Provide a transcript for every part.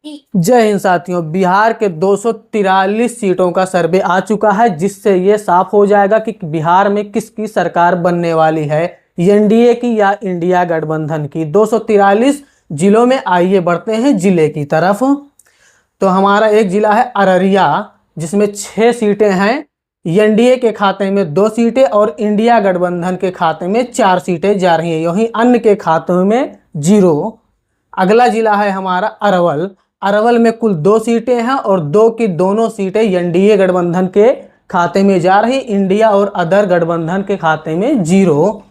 जय हिंद साथियों। बिहार के 243 सीटों का सर्वे आ चुका है, जिससे ये साफ हो जाएगा कि बिहार में किसकी सरकार बनने वाली है, एनडीए की या इंडिया गठबंधन की। 243 जिलों में आइए बढ़ते हैं जिले की तरफ। तो हमारा एक जिला है अररिया, जिसमें 6 सीटें हैं। एनडीए के खाते में 2 सीटें और इंडिया गठबंधन के खाते में 4 सीटें जा रही हैं, वहीं अन्य के खातों में 0। अगला जिला है हमारा अरवल। अरवल में कुल 2 सीटें हैं और 2 की दोनों सीटें एनडीए गठबंधन के खाते में जा रही, इंडिया और अदर गठबंधन के खाते में 0।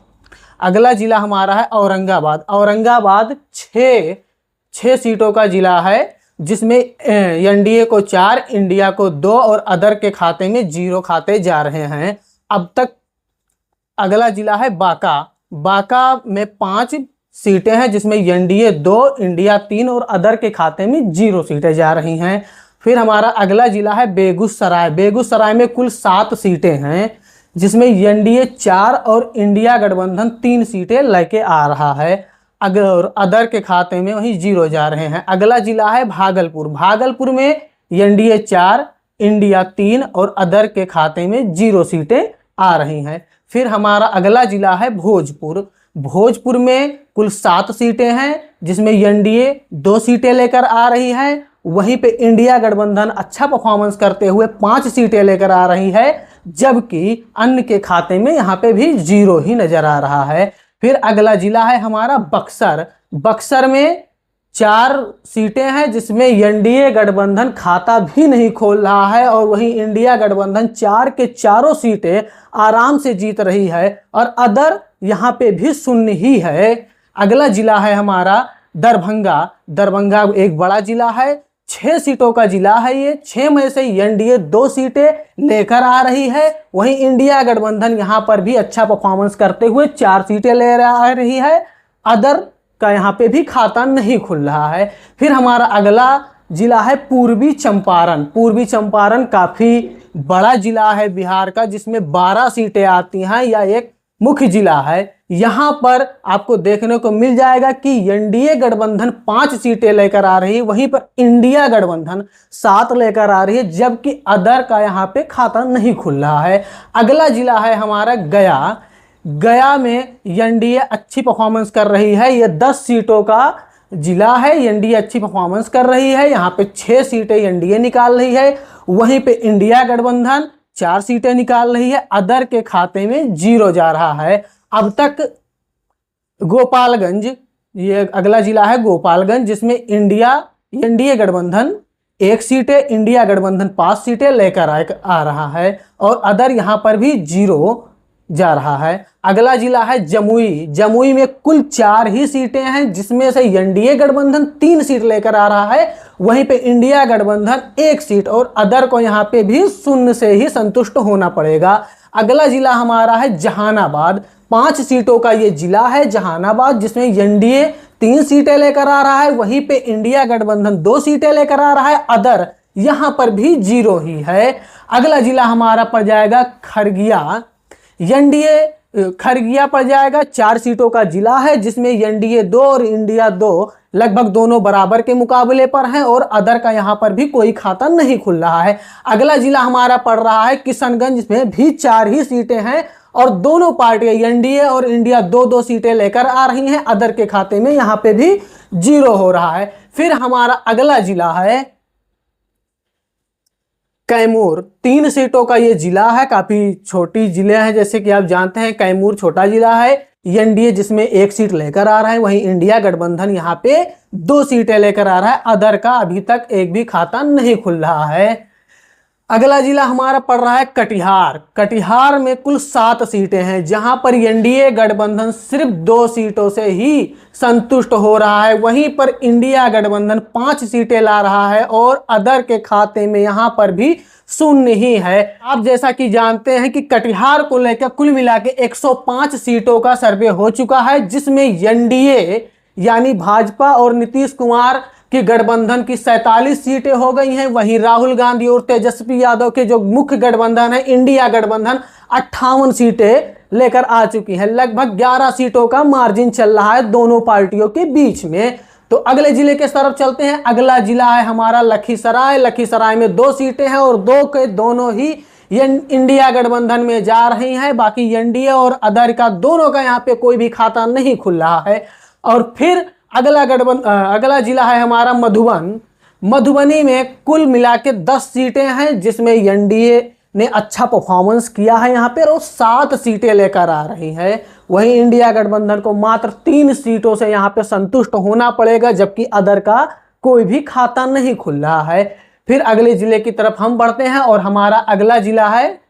अगला जिला हमारा है औरंगाबाद। औरंगाबाद 6 सीटों का जिला है, जिसमें एनडीए को 4, इंडिया को 2 और अदर के खाते में 0 खाते जा रहे हैं अब तक। अगला जिला है बांका। बांका में 5 सीटें हैं, जिसमें एनडीए 2, इंडिया 3 और अदर के खाते में 0 सीटें जा रही हैं। फिर हमारा अगला जिला है बेगूसराय। बेगूसराय में कुल 7 सीटें हैं, जिसमें एनडीए 4 और इंडिया गठबंधन 3 सीटें लेके आ रहा है, अगर अदर के खाते में वही 0 जा रहे हैं। अगला जिला है भागलपुर। भागलपुर में एनडीए 4, इंडिया 3 और अदर के खाते में 0 सीटें आ रही हैं। फिर हमारा अगला जिला है भोजपुर। भोजपुर में कुल 7 सीटें हैं, जिसमें एनडीए 2 सीटें लेकर आ रही है, वहीं पे इंडिया गठबंधन अच्छा परफॉर्मेंस करते हुए 5 सीटें लेकर आ रही है, जबकि अन्य के खाते में यहाँ पे भी 0 ही नजर आ रहा है। फिर अगला जिला है हमारा बक्सर। बक्सर में 4 सीटें हैं, जिसमें एनडीए गठबंधन खाता भी नहीं खोल रहा है और वहीं इंडिया गठबंधन 4 के चारों सीटें आराम से जीत रही है और अदर यहाँ पे भी शून्य ही है। अगला जिला है हमारा दरभंगा। दरभंगा एक बड़ा जिला है, 6 सीटों का जिला है ये। 6 में से एनडीए 2 सीटें लेकर आ रही है, वहीं इंडिया गठबंधन यहाँ पर भी अच्छा परफॉर्मेंस करते हुए 4 सीटें ले आ रही है, अदर का यहाँ पे भी खाता नहीं खुल रहा है। फिर हमारा अगला जिला है पूर्वी चंपारण। पूर्वी चंपारण काफी बड़ा जिला है बिहार का, जिसमें 12 सीटें आती हैं, या एक मुख्य जिला है। यहां पर आपको देखने को मिल जाएगा कि एनडीए गठबंधन 5 सीटें लेकर आ रही है, वहीं पर इंडिया गठबंधन 7 लेकर आ रही है, जबकि अदर का यहां पे खाता नहीं खुल रहा है। अगला जिला है हमारा गया। गया में एनडीए अच्छी परफॉर्मेंस कर रही है, यह 10 सीटों का जिला है, एनडीए अच्छी परफॉर्मेंस कर रही है, यहाँ पे 6 सीटें एनडीए निकाल रही है, वहीं पे इंडिया गठबंधन 4 सीटें निकाल रही है, अदर के खाते में 0 जा रहा है अब तक। गोपालगंज, ये अगला जिला है गोपालगंज, जिसमें एनडीए गठबंधन 1 सीटें, इंडिया गठबंधन 5 सीटें लेकर आ रहा है और अदर यहाँ पर भी 0 जा रहा है। अगला जिला है जमुई। जमुई में कुल 4 ही सीटें हैं, जिसमें से एनडीए गठबंधन 3 सीट लेकर आ रहा है, वहीं पे इंडिया गठबंधन 1 सीट और अदर को यहाँ पे भी 0 से ही संतुष्ट होना पड़ेगा। अगला जिला हमारा है जहानाबाद। 5 सीटों का ये जिला है जहानाबाद, जिसमें एनडीए 3 सीटें लेकर आ रहा है, वहीं पे इंडिया गठबंधन 2 सीटें लेकर आ रहा है, अदर यहां पर भी 0 ही है। अगला जिला हमारा पड़ जाएगा खरगिया। एनडीए खरगिया पड़ जाएगा, 4 सीटों का जिला है, जिसमें एनडीए 2 और इंडिया 2 लगभग दोनों बराबर के मुकाबले पर हैं और अदर का यहां पर भी कोई खाता नहीं खुल रहा है। अगला जिला हमारा पड़ रहा है किशनगंज, जिसमें भी 4 ही सीटें हैं और दोनों पार्टियां एनडीए और इंडिया 2-2 सीटें लेकर आ रही हैं, अदर के खाते में यहां पे भी 0 हो रहा है। फिर हमारा अगला जिला है कैमूर। 3 सीटों का ये जिला है, काफी छोटी जिले हैं, जैसे कि आप जानते हैं कैमूर छोटा जिला है। एनडीए जिसमें 1 सीट लेकर आ रहा है, वहीं इंडिया गठबंधन यहाँ पे 2 सीटें लेकर आ रहा है, अदर का अभी तक एक भी खाता नहीं खुल रहा है। अगला जिला हमारा पड़ रहा है कटिहार। कटिहार में कुल 7 सीटें हैं, जहां पर एनडीए गठबंधन सिर्फ 2 सीटों से ही संतुष्ट हो रहा है, वहीं पर इंडिया गठबंधन 5 सीटें ला रहा है और अदर के खाते में यहां पर भी 0 ही है। आप जैसा कि जानते हैं कि कटिहार को लेकर कुल मिला के 105 सीटों का सर्वे हो चुका है, जिसमें एनडीए यानी भाजपा और नीतीश कुमार कि गठबंधन की 47 सीटें हो गई हैं, वहीं राहुल गांधी और तेजस्वी यादव के जो मुख्य गठबंधन है इंडिया गठबंधन 58 सीटें लेकर आ चुकी है। लगभग 11 सीटों का मार्जिन चल रहा है दोनों पार्टियों के बीच में। तो अगले जिले के तरफ चलते हैं। अगला जिला है हमारा लखीसराय। लखीसराय में 2 सीटें हैं और 2 के दोनों ही ये इंडिया गठबंधन में जा रही हैं। बाकी एनडीए और अदर का दोनों का यहाँ पे कोई भी खाता नहीं खुल रहा है। और फिर अगला जिला है हमारा मधुबन। मधुबनी में कुल मिला के 10 सीटें हैं, जिसमें एनडीए ने अच्छा परफॉर्मेंस किया है यहाँ पे और 7 सीटें लेकर आ रही है। वहीं इंडिया गठबंधन को मात्र 3 सीटों से यहाँ पे संतुष्ट होना पड़ेगा, जबकि अदर का कोई भी खाता नहीं खुल रहा है। फिर अगले जिले की तरफ हम बढ़ते हैं और हमारा अगला जिला है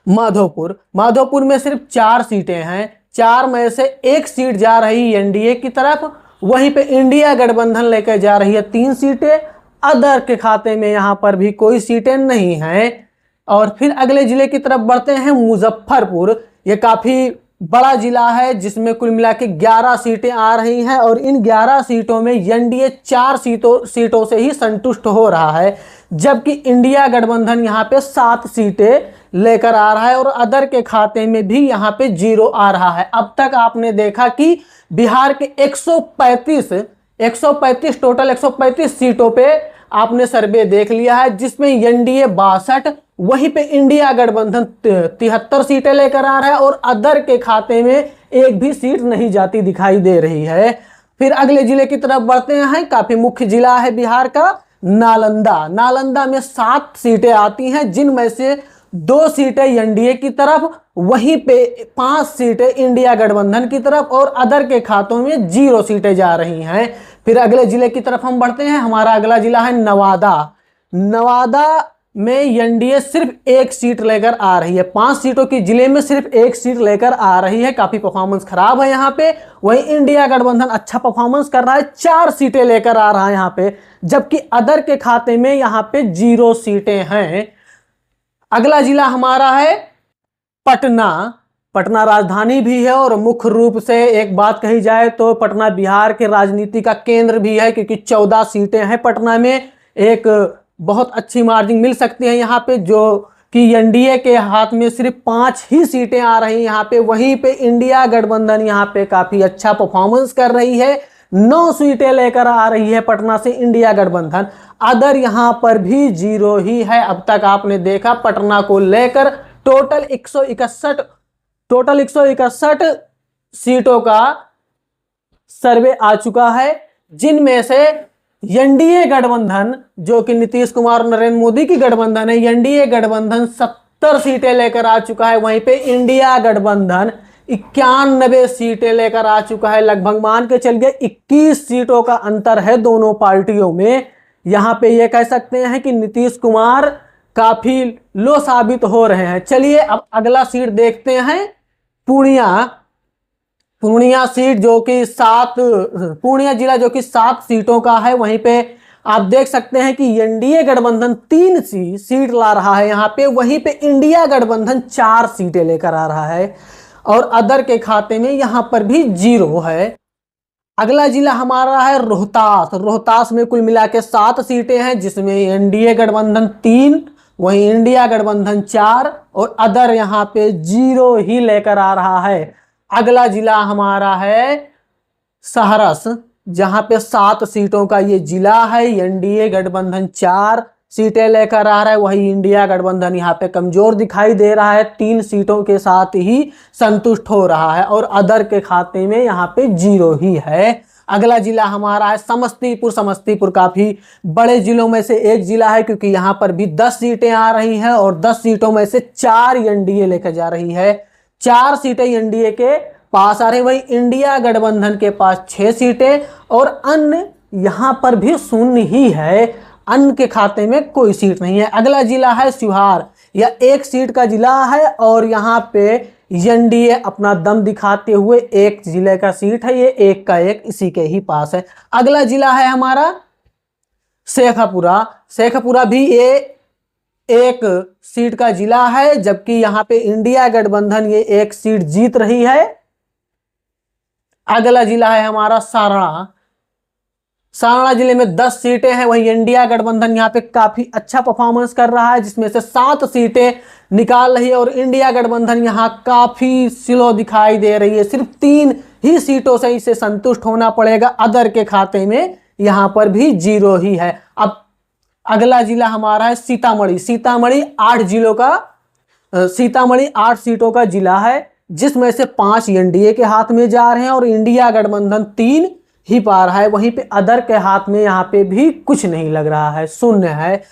माधोपुर। माधोपुर में सिर्फ 4 सीटें हैं, 4 में से 1 सीट जा रही एनडीए की तरफ। वहीं पे इंडिया गठबंधन लेकर जा रही है 3 सीटें। अदर के खाते में यहाँ पर भी कोई सीटें नहीं हैं। और फिर अगले जिले की तरफ बढ़ते हैं मुजफ्फरपुर। ये काफी बड़ा जिला है, जिसमें कुल मिला के 11 सीटें आ रही हैं और इन 11 सीटों में एनडीए 4 सीटों से ही संतुष्ट हो रहा है, जबकि इंडिया गठबंधन यहाँ पे 7 सीटें लेकर आ रहा है और अदर के खाते में भी यहाँ पे 0 आ रहा है। अब तक आपने देखा कि बिहार के 135 टोटल 135 सीटों पे आपने सर्वे देख लिया है, जिसमें एनडीए 62, वहीं पे इंडिया गठबंधन 73 सीटें लेकर आ रहा है और अदर के खाते में एक भी सीट नहीं जाती दिखाई दे रही है। फिर अगले जिले की तरफ बढ़ते हैं। काफी मुख्य जिला है बिहार का नालंदा। नालंदा में 7 सीटें आती हैं, जिनमें से 2 सीटें एनडीए की तरफ, वहीं पे 5 सीटें इंडिया गठबंधन की तरफ और अदर के खातों में 0 सीटें जा रही हैं। फिर अगले जिले की तरफ हम बढ़ते हैं। हमारा अगला जिला है नवादा। नवादा में एनडीए सिर्फ 1 सीट लेकर आ रही है। 5 सीटों की जिले में सिर्फ 1 सीट लेकर आ रही है। काफी परफॉर्मेंस खराब है यहाँ पे। वहीं इंडिया गठबंधन अच्छा परफॉर्मेंस कर रहा है, 4 सीटें लेकर आ रहा है यहाँ पे, जबकि अदर के खाते में यहाँ पे 0 सीटें हैं। अगला जिला हमारा है पटना। पटना राजधानी भी है और मुख्य रूप से एक बात कही जाए तो पटना बिहार के राजनीति का केंद्र भी है, क्योंकि 14 सीटें हैं पटना में। एक बहुत अच्छी मार्जिन मिल सकती है यहाँ पे, जो कि एनडीए के हाथ में सिर्फ 5 ही सीटें आ रही हैं यहाँ पे। वहीं पे इंडिया गठबंधन यहाँ पे काफी अच्छा परफॉर्मेंस कर रही है, 9 सीटें लेकर आ रही है पटना से इंडिया गठबंधन। अदर यहाँ पर भी 0 ही है। अब तक आपने देखा पटना को लेकर टोटल 161 सीटों का सर्वे आ चुका है, जिनमें से एनडीए गठबंधन, जो कि नीतीश कुमार और नरेंद्र मोदी की गठबंधन है, एनडीए गठबंधन 70 सीटें लेकर आ चुका है। वहीं पे इंडिया गठबंधन 91 सीटें लेकर आ चुका है। लगभग मान के चलिए 21 सीटों का अंतर है दोनों पार्टियों में। यहाँ पे ये कह सकते हैं कि नीतीश कुमार काफी लो साबित हो रहे हैं। चलिए अब अगला सीट देखते हैं, पूर्णिया सीट, जो कि पूर्णिया जिला जो कि 7 सीटों का है। वहीं पे आप देख सकते हैं कि एनडीए गठबंधन 3 सीट ला रहा है यहाँ पे, वहीं पे इंडिया गठबंधन 4 सीटें लेकर आ रहा है और अदर के खाते में यहाँ पर भी 0 है। अगला जिला हमारा है रोहतास। रोहतास में कुल मिला के 7 सीटें हैं, जिसमें एनडीए गठबंधन 3, वहीं इंडिया गठबंधन 4 और अदर यहाँ पे 0 ही लेकर आ रहा है। अगला जिला हमारा है सहरस, जहां पे 7 सीटों का ये जिला है। एनडीए गठबंधन 4 सीटें लेकर आ रहा है, वही इंडिया गठबंधन यहाँ पे कमजोर दिखाई दे रहा है, 3 सीटों के साथ ही संतुष्ट हो रहा है और अदर के खाते में यहाँ पे 0 ही है। अगला जिला हमारा है समस्तीपुर। समस्तीपुर काफी बड़े जिलों में से एक जिला है, क्योंकि यहाँ पर भी 10 सीटें आ रही हैं और 10 सीटों में से 4 एनडीए लेकर जा रही है। 4 सीटें एनडीए के पास आ रही, वही इंडिया गठबंधन के पास 6 सीटें और अन्य यहाँ पर भी 0 ही है। अन्य के खाते में कोई सीट नहीं है। अगला जिला है शिवहर। यह 1 सीट का जिला है और यहाँ पे एनडीए अपना दम दिखाते हुए 1 जिले का सीट है, ये 1 का 1 इसी के ही पास है। अगला जिला है हमारा शेखपुरा। शेखपुरा भी ये 1 सीट का जिला है, जबकि यहाँ पे इंडिया गठबंधन ये 1 सीट जीत रही है। अगला जिला है हमारा सारणा। सांगड़ा जिले में 10 सीटें हैं। वहीं इंडिया गठबंधन यहाँ पे काफी अच्छा परफॉर्मेंस कर रहा है, जिसमें से 7 सीटें निकाल रही है और इंडिया गठबंधन यहाँ काफी स्लो दिखाई दे रही है। सिर्फ 3 ही सीटों से इसे संतुष्ट होना पड़ेगा। अदर के खाते में यहाँ पर भी 0 ही है। अब अगला जिला हमारा है सीतामढ़ी। सीतामढ़ी 8 सीटों का जिला है, जिसमें से 5 एनडीए के हाथ में जा रहे हैं और इंडिया गठबंधन 3 ही पा रहा है। वहीं पे अदर के हाथ में यहाँ पे भी कुछ नहीं लग रहा है, शून्य है।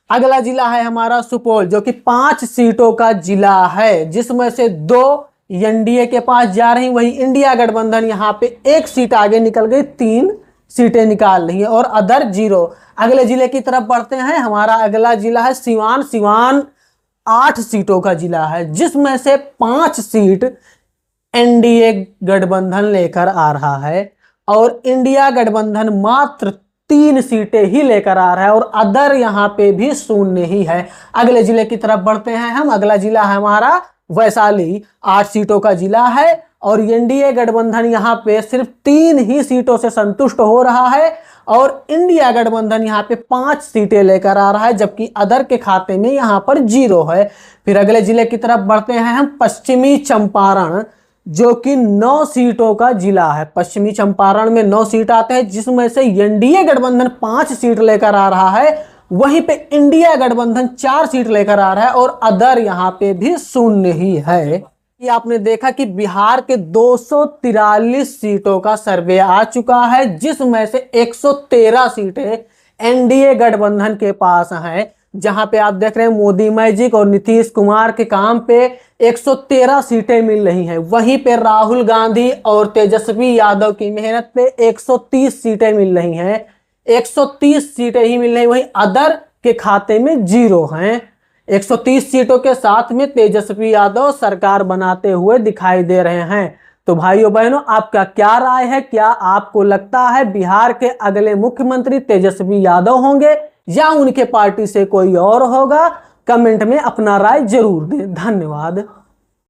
अगला जिला है हमारा सुपौल, जो कि 5 सीटों का जिला है, जिसमें से 2 एनडीए के पास जा रही। वहीं इंडिया गठबंधन यहाँ पे 1 सीट आगे निकल गई, 3 सीटें निकाल रही है और अदर 0। अगले जिले की तरफ बढ़ते हैं। हमारा अगला जिला है सिवान। सिवान 8 सीटों का जिला है, जिसमें से 5 सीट एनडीए गठबंधन लेकर आ रहा है और इंडिया गठबंधन मात्र 3 सीटें ही लेकर आ रहा है और अदर यहाँ पे भी शून्य ही है। अगले जिले की तरफ बढ़ते हैं हम। अगला जिला है हमारा वैशाली। 8 सीटों का जिला है और एनडीए गठबंधन यहाँ पे सिर्फ 3 ही सीटों से संतुष्ट हो रहा है और इंडिया गठबंधन यहाँ पे 5 सीटें लेकर आ रहा है, जबकि अदर के खाते में यहाँ पर 0 है। फिर अगले जिले की तरफ बढ़ते हैं हम। पश्चिमी चंपारण, जो कि 9 सीटों का जिला है। पश्चिमी चंपारण में 9 सीट आते हैं, जिसमें से एनडीए गठबंधन 5 सीट लेकर आ रहा है। वहीं पे इंडिया गठबंधन 4 सीट लेकर आ रहा है और अदर यहाँ पे भी शून्य ही है। ये आपने देखा कि बिहार के 243 सीटों का सर्वे आ चुका है, जिसमें से 113 सीटें एनडीए गठबंधन के पास हैं। जहां पे आप देख रहे हैं मोदी मैजिक और नीतीश कुमार के काम पे 113 सीटें मिल रही हैं। वहीं पे राहुल गांधी और तेजस्वी यादव की मेहनत पे 130 सीटें मिल रही हैं। 130 सीटें ही मिल रही। वहीं अदर के खाते में 0 हैं। 130 सीटों के साथ में तेजस्वी यादव सरकार बनाते हुए दिखाई दे रहे हैं। तो भाइयों बहनों, आपका क्या राय है? क्या आपको लगता है बिहार के अगले मुख्यमंत्री तेजस्वी यादव होंगे या उनके पार्टी से कोई और होगा? कमेंट में अपना राय जरूर दें। धन्यवाद।